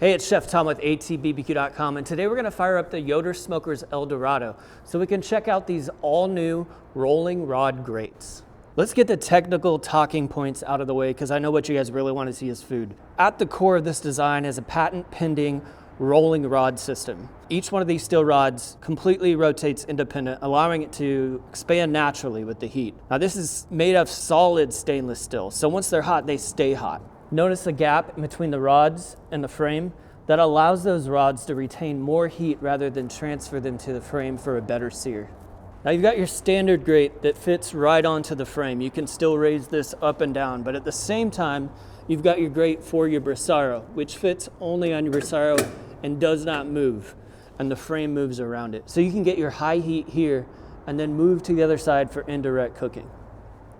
Hey, it's Chef Tom with atbbq.com, and today we're going to fire up the Yoder Smokers El Dorado so we can check out these all-new rolling rod grates. Let's get the technical talking points out of the way because I know what you guys really want to see is food. At the core of this design is a patent-pending rolling rod system. Each one of these steel rods completely rotates independent, allowing it to expand naturally with the heat. Now this is made of solid stainless steel, so once they're hot, they stay hot. Notice the gap between the rods and the frame that allows those rods to retain more heat rather than transfer them to the frame for a better sear. Now you've got your standard grate that fits right onto the frame. You can still raise this up and down, but at the same time, you've got your grate for your brasero, which fits only on your brasero and does not move, and the frame moves around it. So you can get your high heat here and then move to the other side for indirect cooking.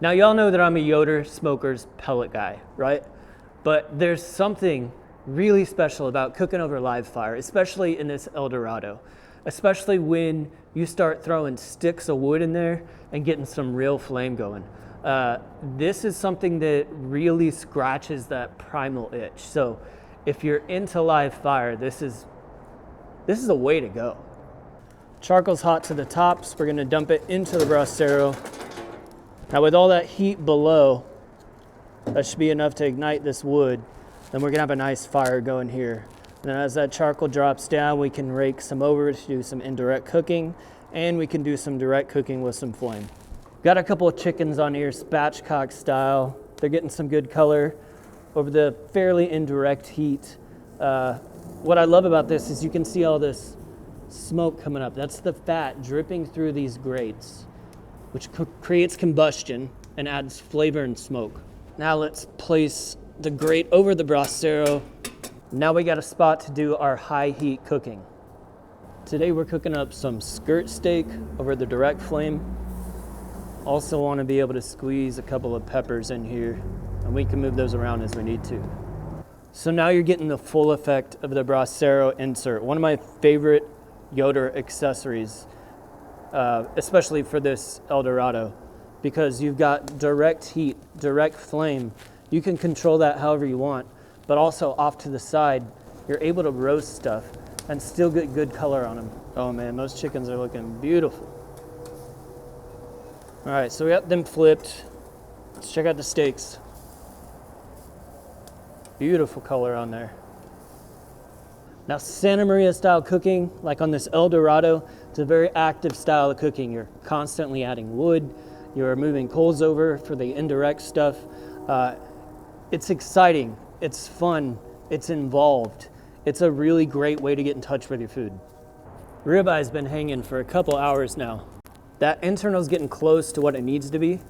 Now y'all know that I'm a Yoder Smokers pellet guy, right? But there's something really special about cooking over live fire, especially in this El Dorado, especially when you start throwing sticks of wood in there and getting some real flame going. This is something that really scratches that primal itch. So if you're into live fire, this is a way to go. Charcoal's hot to the top, so we're gonna dump it into the brasero. Now with all that heat below, that should be enough to ignite this wood. Then we're gonna have a nice fire going here. And then as that charcoal drops down, we can rake some over to do some indirect cooking, and we can do some direct cooking with some flame. Got a couple of chickens on here, spatchcock style. They're getting some good color over the fairly indirect heat. What I love about this is you can see all this smoke coming up. That's the fat dripping through these grates, which creates combustion and adds flavor and smoke. Now let's place the grate over the brasero. Now we got a spot to do our high heat cooking. Today we're cooking up some skirt steak over the direct flame. Also want to be able to squeeze a couple of peppers in here, and we can move those around as we need to. So now you're getting the full effect of the brasero insert. One of my favorite Yoder accessories, especially for this El Dorado, because you've got direct heat, direct flame. You can control that however you want, but also off to the side, you're able to roast stuff and still get good color on them. Oh man, those chickens are looking beautiful. All right, so we got them flipped. Let's check out the steaks. Beautiful color on there. Now Santa Maria style cooking, like on this El Dorado, it's a very active style of cooking. You're constantly adding wood. You're moving coals over for the indirect stuff. It's exciting, it's fun, it's involved. It's a really great way to get in touch with your food. Ribeye's been hanging for a couple hours now. That internal's getting close to what it needs to be,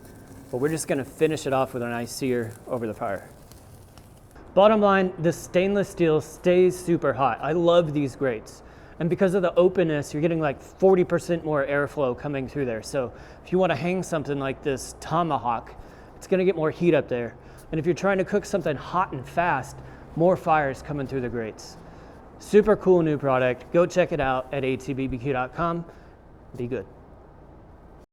but we're just gonna finish it off with a nice sear over the fire. Bottom line, the stainless steel stays super hot. I love these grates. And because of the openness, you're getting like 40% more airflow coming through there. So if you want to hang something like this tomahawk, it's going to get more heat up there. And if you're trying to cook something hot and fast, more fire is coming through the grates. Super cool new product. Go check it out at atbbq.com. Be good.